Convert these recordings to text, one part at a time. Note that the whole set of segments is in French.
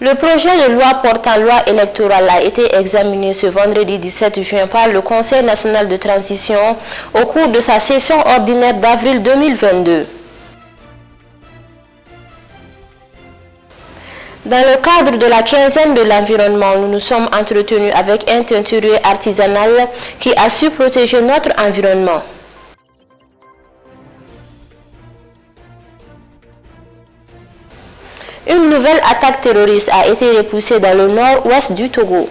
Le projet de loi portant loi électorale a été examiné ce vendredi 17 juin par le Conseil national de transition au cours de sa session ordinaire d'avril 2022. Dans le cadre de la quinzaine de l'environnement, nous nous sommes entretenus avec un teinturier artisanal qui a su protéger notre environnement. Une nouvelle attaque terroriste a été repoussée dans le nord-ouest du Togo.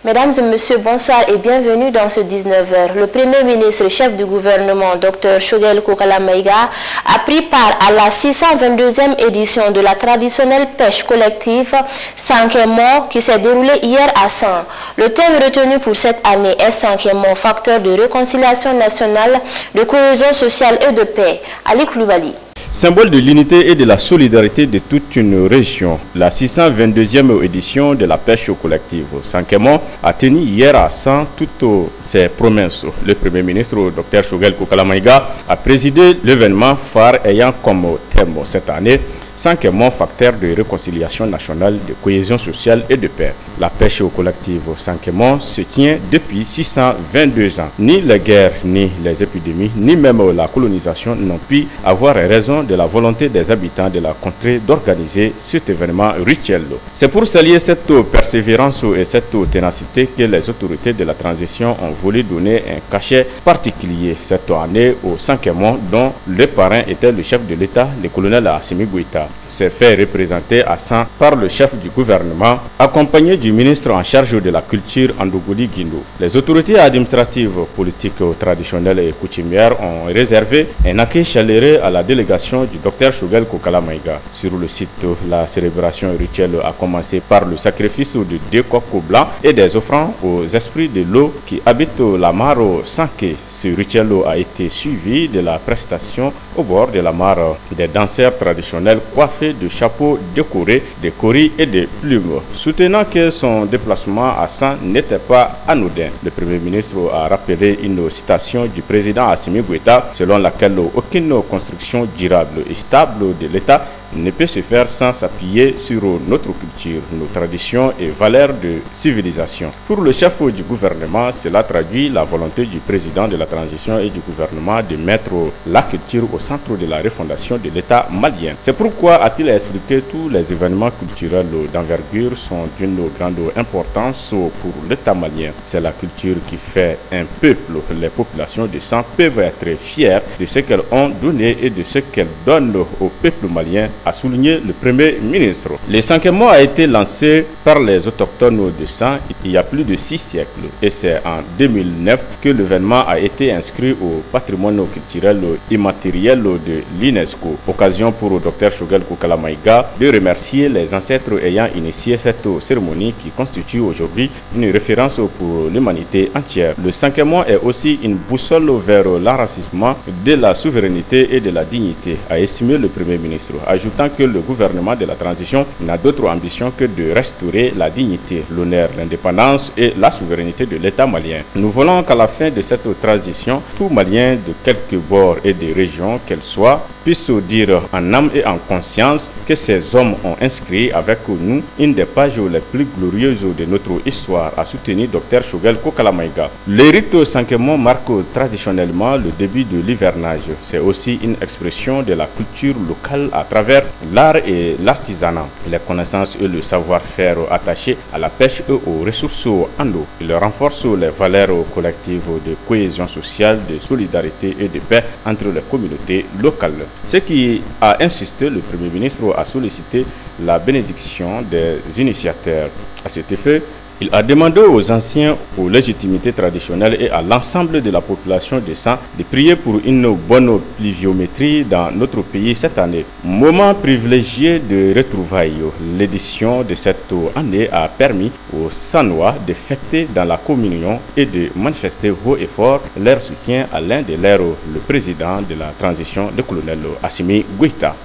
Mesdames et messieurs, bonsoir et bienvenue dans ce 19h. Le Premier ministre, chef du gouvernement, Dr Choguel Kokala Maïga, a pris part à la 622e édition de la traditionnelle pêche collective Sankemo qui s'est déroulée hier à San. Le thème retenu pour cette année est Sankemo, facteur de réconciliation nationale, de cohésion sociale et de paix. Ali Koulibaly. Symbole de l'unité et de la solidarité de toute une région, la 622e édition de la pêche collective Sankemo a tenu hier à San toutes ses promesses. Le Premier ministre, Dr Choguel Kokala Maïga, a présidé l'événement phare ayant comme thème cette année Sankemo, facteur de réconciliation nationale, de cohésion sociale et de paix. La pêche collective Sankemo se tient depuis 622 ans. Ni les guerres, ni les épidémies, ni même la colonisation n'ont pu avoir raison de la volonté des habitants de la contrée d'organiser cet événement rituel. C'est pour saluer cette persévérance et cette ténacité que les autorités de la transition ont voulu donner un cachet particulier cette année au Sankemo, dont le parrain était le chef de l'État, le colonel Assimi Goïta. S'est fait représenter à San par le chef du gouvernement, accompagné du ministre en charge de la culture Andougoli Guindo. Les autorités administratives, politiques, traditionnelles et coutumières ont réservé un accueil chaleureux à la délégation du Dr Choguel Kokala Maïga. Sur le site, la célébration rituelle a commencé par le sacrifice de 2 coqs blancs et des offrandes aux esprits de l'eau qui habitent la mare Sanké. Ce rituel a été suivi de la prestation au bord de la mare des danseurs traditionnels coiffés de chapeaux décorés, de coris et de plumes, soutenant que son déplacement à San n'était pas anodin. Le Premier ministre a rappelé une citation du président Assimi Goïta selon laquelle aucune construction durable et stable de l'État ne peut se faire sans s'appuyer sur notre culture, nos traditions et valeurs de civilisation. Pour le chef du gouvernement, cela traduit la volonté du président de la transition et du gouvernement de mettre la culture au centre de la refondation de l'État malien. C'est pourquoi, a-t-il expliqué, tous les événements culturels d'envergure sont d'une grande importance pour l'État malien. C'est la culture qui fait un peuple. Les populations de San peuvent être fières de ce qu'elles ont donné et de ce qu'elles donnent au peuple malien, a souligné le Premier ministre. Le Sankemo a été lancé par les autochtones de San il y a plus de 6 siècles et c'est en 2009 que l'événement a été inscrit au patrimoine culturel immatériel de l'UNESCO. Occasion pour le Dr Choguel Kokala Maïga de remercier les ancêtres ayant initié cette cérémonie qui constitue aujourd'hui une référence pour l'humanité entière. Le Sankemo est aussi une boussole vers l'enracinement de la souveraineté et de la dignité, a estimé le Premier ministre, ajoutant que le gouvernement de la transition n'a d'autre ambition que de restaurer la dignité, l'honneur, l'indépendance et la souveraineté de l'État malien. Nous voulons qu'à la fin de cette transition, tout Malien de quelque bord et des régions qu'elle soit puisse dire en âme et en conscience que ces hommes ont inscrit avec nous une des pages les plus glorieuses de notre histoire, a soutenu Dr Choguel Kokala Maïga. Le rite Sankemo marque traditionnellement le début de l'hivernage. C'est aussi une expression de la culture locale à travers l'art et l'artisanat, les connaissances et le savoir-faire attachés à la pêche et aux ressources en eau. Il renforce les valeurs collectives de cohésion sociale, de solidarité et de paix entre les communautés locales. Ce qui a insisté, le Premier ministre a sollicité la bénédiction des initiateurs. À cet effet, Il a demandé aux anciens, aux légitimités traditionnelles et à l'ensemble de la population de San de prier pour une bonne pluviométrie dans notre pays cette année. Moment privilégié de retrouvailles, l'édition de cette année a permis aux Sanois de fêter dans la communion et de manifester haut et fort leur soutien à l'un de leurs, le président de la transition, le colonel Assimi Goïta.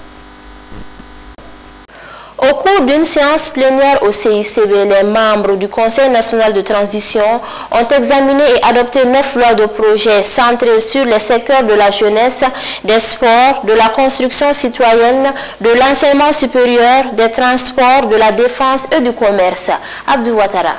Au cours d'une séance plénière au CICB, les membres du Conseil national de transition ont examiné et adopté 9 lois de projets centrées sur les secteurs de la jeunesse, des sports, de la construction citoyenne, de l'enseignement supérieur, des transports, de la défense et du commerce. Abdou Ouattara.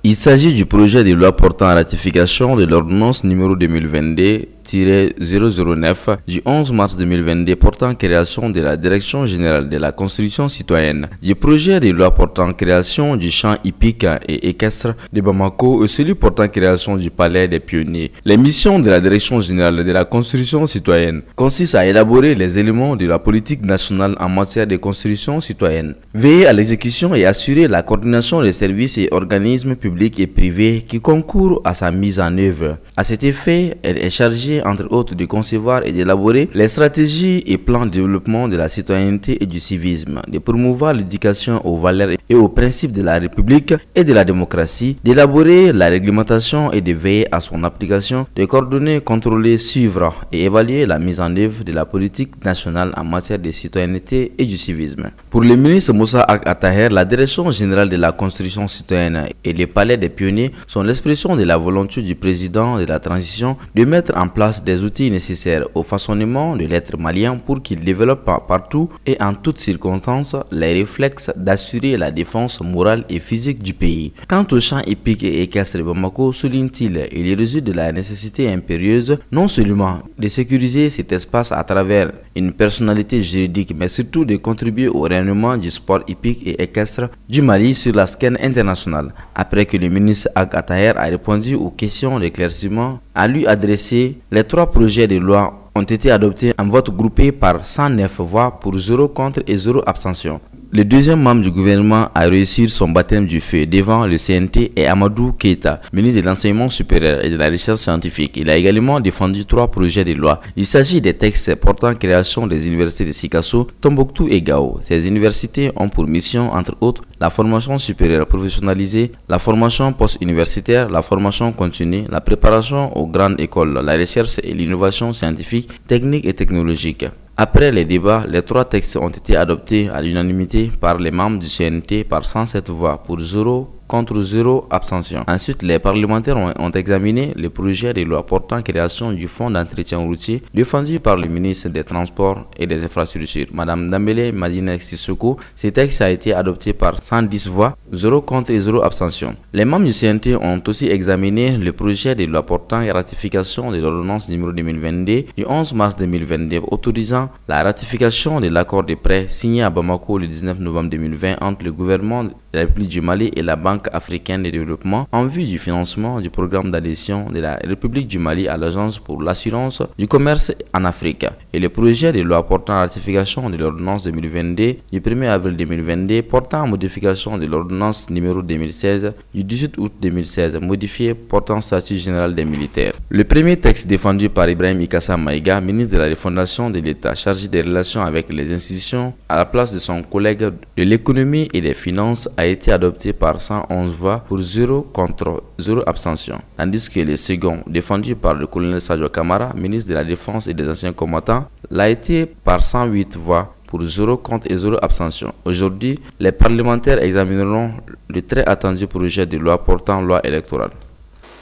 Il s'agit du projet de loi portant à ratification de l'ordonnance numéro 2022-009 du 11 mars 2022 portant création de la Direction générale de la construction citoyenne, du projet de loi portant création du champ hippique et équestre de Bamako et celui portant création du palais des pionniers. Les missions de la Direction générale de la construction citoyenne consistent à élaborer les éléments de la politique nationale en matière de construction citoyenne, veiller à l'exécution et assurer la coordination des services et organismes publics et privés qui concourent à sa mise en œuvre. À cet effet, elle est chargée, entre autres, de concevoir et d'élaborer les stratégies et plans de développement de la citoyenneté et du civisme, de promouvoir l'éducation aux valeurs et aux principes de la République et de la démocratie, d'élaborer la réglementation et de veiller à son application, de coordonner, contrôler, suivre et évaluer la mise en œuvre de la politique nationale en matière de citoyenneté et du civisme. Pour le ministre Moussa Attaher, la Direction générale de la construction citoyenne et les palais des pionniers sont l'expression de la volonté du président de la transition de mettre en place des outils nécessaires au façonnement de l'être malien pour qu'il développe partout et en toutes circonstances les réflexes d'assurer la défense morale et physique du pays. Quant au champ hippique et équestre de Bamako, souligne-t-il, il résulte de la nécessité impérieuse non seulement de sécuriser cet espace à travers une personnalité juridique, mais surtout de contribuer au rayonnement du sport hippique et équestre du Mali sur la scène internationale. Après que le ministre Ag Attaher a répondu aux questions d'éclaircissement à lui adresser, les 3 projets de loi ont été adoptés en vote groupé par 109 voix pour 0 contre et 0 abstention. Le deuxième membre du gouvernement a réussi son baptême du feu devant le CNT et Amadou Keïta, ministre de l'Enseignement supérieur et de la Recherche scientifique. Il a également défendu 3 projets de loi. Il s'agit des textes portant création des universités de Sikasso, Tombouctou et Gao. Ces universités ont pour mission, entre autres, la formation supérieure professionnalisée, la formation post-universitaire, la formation continue, la préparation aux grandes écoles, la recherche et l'innovation scientifique, technique et technologique. Après les débats, les 3 textes ont été adoptés à l'unanimité par les membres du CNT par 107 voix pour 0 contre 0 abstention. Ensuite, les parlementaires ont examiné le projet de loi portant création du fonds d'entretien routier défendu par le ministre des Transports et des Infrastructures, Madame Dambélé Madina Sissoko. Ce texte a été adopté par 110 voix, 0 contre et 0 abstention. Les membres du CNT ont aussi examiné le projet de loi portant ratification de l'ordonnance numéro 2022 du 11 mars 2022 autorisant la ratification de l'accord de prêt signé à Bamako le 19 novembre 2020 entre le gouvernement de la République du Mali et la Banque africaine de développement en vue du financement du programme d'adhésion de la République du Mali à l'Agence pour l'assurance du commerce en Afrique, et le projet de loi portant ratification de l'ordonnance 2022 du 1er avril 2022 portant modification de l'ordonnance numéro 2016 du 18 août 2016 modifiée portant statut général des militaires. Le premier texte défendu par Ibrahim Ikassa Maïga, ministre de la refondation de l'État chargé des relations avec les institutions, à la place de son collègue de l'économie et des finances, a été adopté par 111 voix pour 0 contre 0 abstention, tandis que le second, défendu par le colonel Sadio Kamara, ministre de la Défense et des anciens combattants, l'a été par 108 voix pour 0 contre et 0 abstention. Aujourd'hui, les parlementaires examineront le très attendu projet de loi portant loi électorale.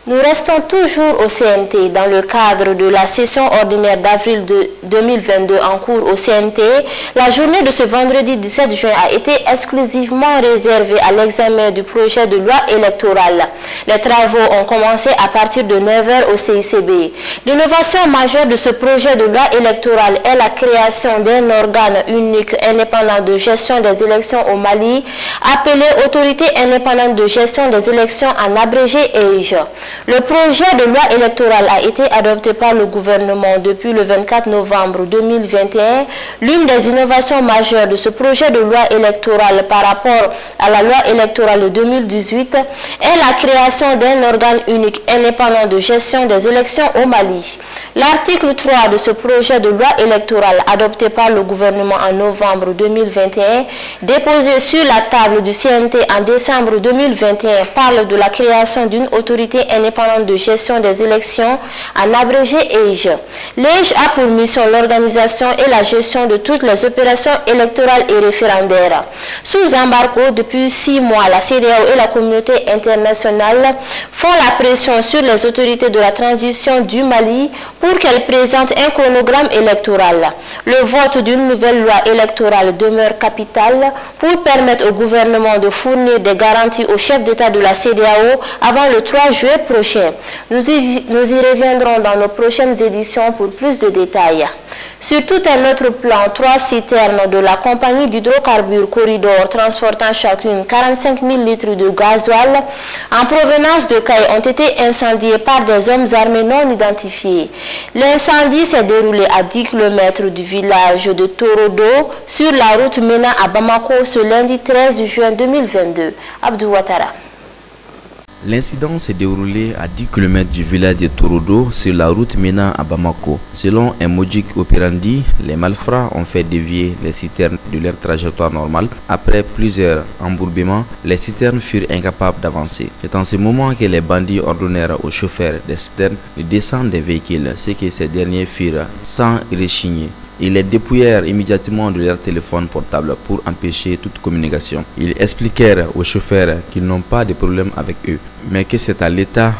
Nous restons toujours au CNT dans le cadre de la session ordinaire d'avril 2022 en cours au CNT. La journée de ce vendredi 17 juin a été exclusivement réservée à l'examen du projet de loi électorale. Les travaux ont commencé à partir de 9h au CICB. L'innovation majeure de ce projet de loi électorale est la création d'un organe unique indépendant de gestion des élections au Mali, appelé Autorité indépendante de gestion des élections en abrégé EIGE. Le projet de loi électorale a été adopté par le gouvernement depuis le 24 novembre 2021. L'une des innovations majeures de ce projet de loi électorale par rapport à la loi électorale de 2018 est la création d'un organe unique indépendant de gestion des élections au Mali. L'article 3 de ce projet de loi électorale adopté par le gouvernement en novembre 2021, déposé sur la table du CNT en décembre 2021, parle de la création d'une autorité indépendante de gestion des élections, en abrégé EIGE. L'EIGE a pour mission l'organisation et la gestion de toutes les opérations électorales et référendaires. Sous embargo, depuis 6 mois, la CEDEAO et la communauté internationale font la pression sur les autorités de la transition du Mali pour qu'elles présentent un chronogramme électoral. Le vote d'une nouvelle loi électorale demeure capital pour permettre au gouvernement de fournir des garanties aux chefs d'État de la CEDEAO avant le 3 juillet prochain. Nous y reviendrons dans nos prochaines éditions pour plus de détails. Sur tout un autre plan, 3 citernes de la compagnie d'hydrocarbures Corridor transportant chacune 45 000 litres de gasoil en provenance de Caille ont été incendiées par des hommes armés non identifiés. L'incendie s'est déroulé à 10 km du village de Torodo sur la route menant à Bamako ce lundi 13 juin 2022. Abdou Ouattara. L'incident s'est déroulé à 10 km du village de Torodo sur la route menant à Bamako. Selon un modus operandi, les malfrats ont fait dévier les citernes de leur trajectoire normale. Après plusieurs embourbements, les citernes furent incapables d'avancer. C'est en ce moment que les bandits ordonnèrent aux chauffeurs des citernes de descendre des véhicules, ce que ces derniers firent sans rechigner. Ils les dépouillèrent immédiatement de leur téléphone portable pour empêcher toute communication. Ils expliquèrent aux chauffeurs qu'ils n'ont pas de problème avec eux, mais que c'est à l'État,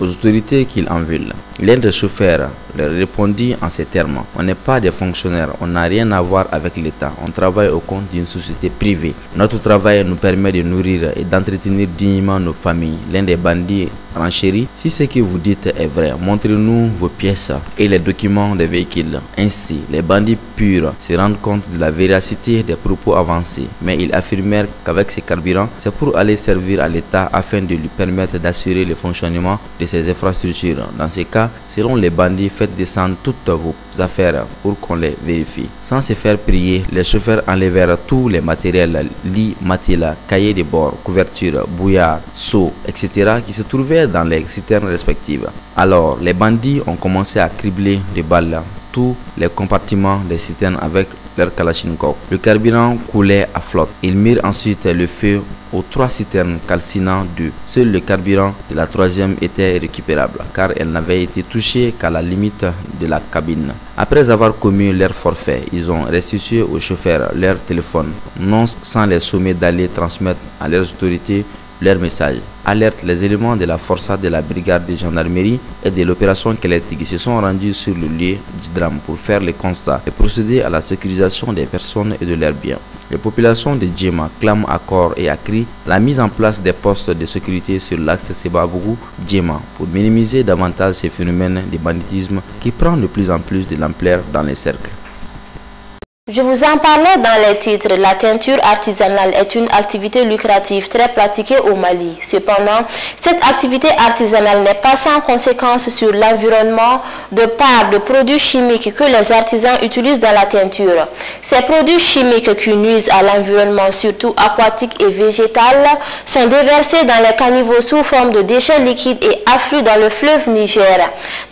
aux autorités qu'ils en veulent. L'un des chauffeurs leur répondit en ces termes: on n'est pas des fonctionnaires, on n'a rien à voir avec l'État, on travaille au compte d'une société privée. Notre travail nous permet de nourrir et d'entretenir dignement nos familles. L'un des bandits renchérit: si ce que vous dites est vrai, montrez-nous vos pièces et les documents des véhicules. Ainsi, les bandits purent se rendre compte de la véracité des propos avancés, mais ils affirmèrent qu'avec ces carburants, c'est pour aller servir à l'État afin de lui permettre d'assurer le fonctionnement de ses infrastructures. Dans ces cas, selon les bandits, faites descendre toutes vos affaires pour qu'on les vérifie. Sans se faire prier, les chauffeurs enlevèrent tous les matériels, lits, matelas, cahiers de bord, couvertures, bouillards, seaux, etc. qui se trouvaient dans les citernes respectives. Alors, les bandits ont commencé à cribler de balles tous les compartiments des citernes avec leur kalachnikov. Le carburant coulait à flotte. Ils mirent ensuite le feu aux 3 citernes calcinant 2. Seul le carburant de la 3e était récupérable car elle n'avait été touchée qu'à la limite de la cabine. Après avoir commis leur forfait, ils ont restitué aux chauffeurs leur téléphone, non sans les sommer d'aller transmettre à leurs autorités leur message. Alerte: les éléments de la forçade de la brigade de gendarmerie et de l'opération Keleti se sont rendus sur le lieu du drame pour faire le constat et procéder à la sécurisation des personnes et de leurs biens. Les populations de Djema clament à corps et à cri la mise en place des postes de sécurité sur l'axe Sebabougou-Djema pour minimiser davantage ces phénomènes de banditisme qui prend de plus en plus de l'ampleur dans les cercles. Je vous en parlais dans les titres. La teinture artisanale est une activité lucrative très pratiquée au Mali. Cependant, cette activité artisanale n'est pas sans conséquences sur l'environnement de par de produits chimiques que les artisans utilisent dans la teinture. Ces produits chimiques qui nuisent à l'environnement, surtout aquatique et végétal, sont déversés dans les caniveaux sous forme de déchets liquides et affluent dans le fleuve Niger.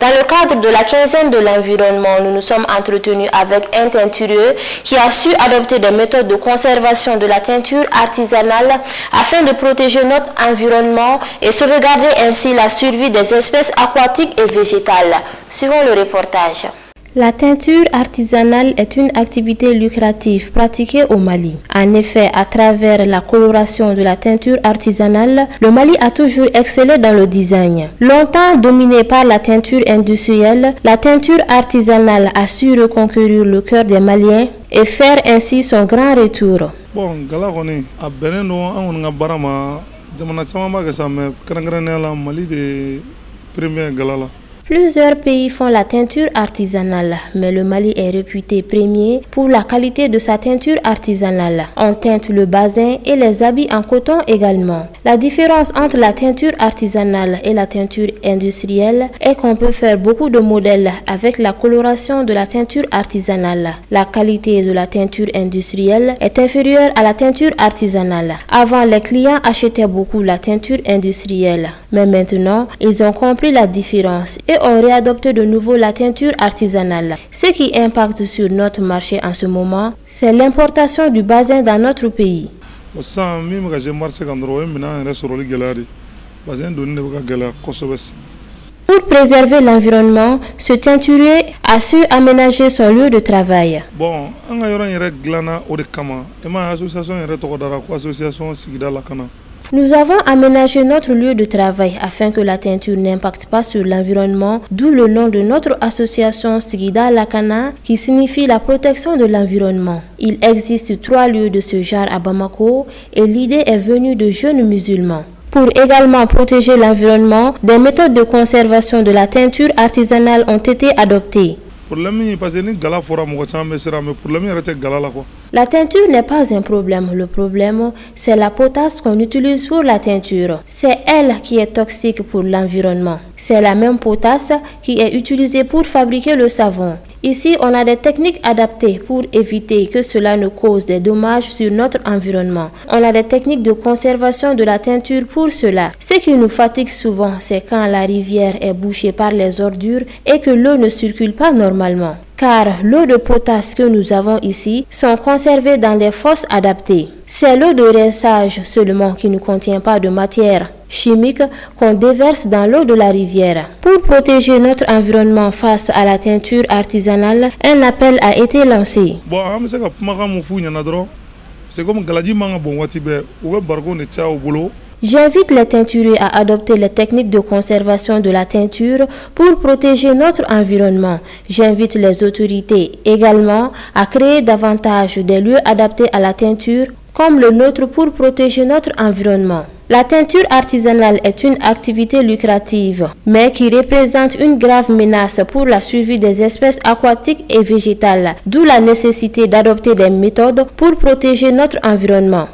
Dans le cadre de la quinzaine de l'environnement, nous nous sommes entretenus avec un teinturier qui a su adopter des méthodes de conservation de la teinture artisanale afin de protéger notre environnement et sauvegarder ainsi la survie des espèces aquatiques et végétales. Suivons le reportage. La teinture artisanale est une activité lucrative pratiquée au Mali. En effet, à travers la coloration de la teinture artisanale, le Mali a toujours excellé dans le design. Longtemps dominée par la teinture industrielle, la teinture artisanale a su reconquérir le cœur des Maliens et faire ainsi son grand retour. Bon, galagoni a beneno on barama jamana chama ba ga Mali de premier galala. Plusieurs pays font la teinture artisanale, mais le Mali est réputé premier pour la qualité de sa teinture artisanale. On teinte le bazin et les habits en coton également. La différence entre la teinture artisanale et la teinture industrielle est qu'on peut faire beaucoup de modèles avec la coloration de la teinture artisanale. La qualité de la teinture industrielle est inférieure à la teinture artisanale. Avant, les clients achetaient beaucoup la teinture industrielle, mais maintenant, ils ont compris la différence et ont réadopté de nouveau la teinture artisanale. Ce qui impacte sur notre marché en ce moment, c'est l'importation du bazin dans notre pays. Pour préserver l'environnement, ce teinturier a su aménager son lieu de travail. Nous avons aménagé notre lieu de travail afin que la teinture n'impacte pas sur l'environnement, d'où le nom de notre association Sigida Lakana qui signifie la protection de l'environnement. Il existe 3 lieux de ce genre à Bamako et l'idée est venue de jeunes musulmans. Pour également protéger l'environnement, des méthodes de conservation de la teinture artisanale ont été adoptées. La teinture n'est pas un problème. Le problème, c'est la potasse qu'on utilise pour la teinture. C'est elle qui est toxique pour l'environnement. C'est la même potasse qui est utilisée pour fabriquer le savon. Ici, on a des techniques adaptées pour éviter que cela ne cause des dommages sur notre environnement. On a des techniques de conservation de la teinture pour cela. Ce qui nous fatigue souvent, c'est quand la rivière est bouchée par les ordures et que l'eau ne circule pas normalement. Car l'eau de potasse que nous avons ici sont conservées dans des fosses adaptées. C'est l'eau de rinçage seulement qui ne contient pas de matière chimique qu'on déverse dans l'eau de la rivière. Pour protéger notre environnement face à la teinture artisanale, un appel a été lancé. J'invite les teinturiers à adopter les techniques de conservation de la teinture pour protéger notre environnement. J'invite les autorités également à créer davantage des lieux adaptés à la teinture comme le nôtre pour protéger notre environnement. La teinture artisanale est une activité lucrative, mais qui représente une grave menace pour la survie des espèces aquatiques et végétales, d'où la nécessité d'adopter des méthodes pour protéger notre environnement.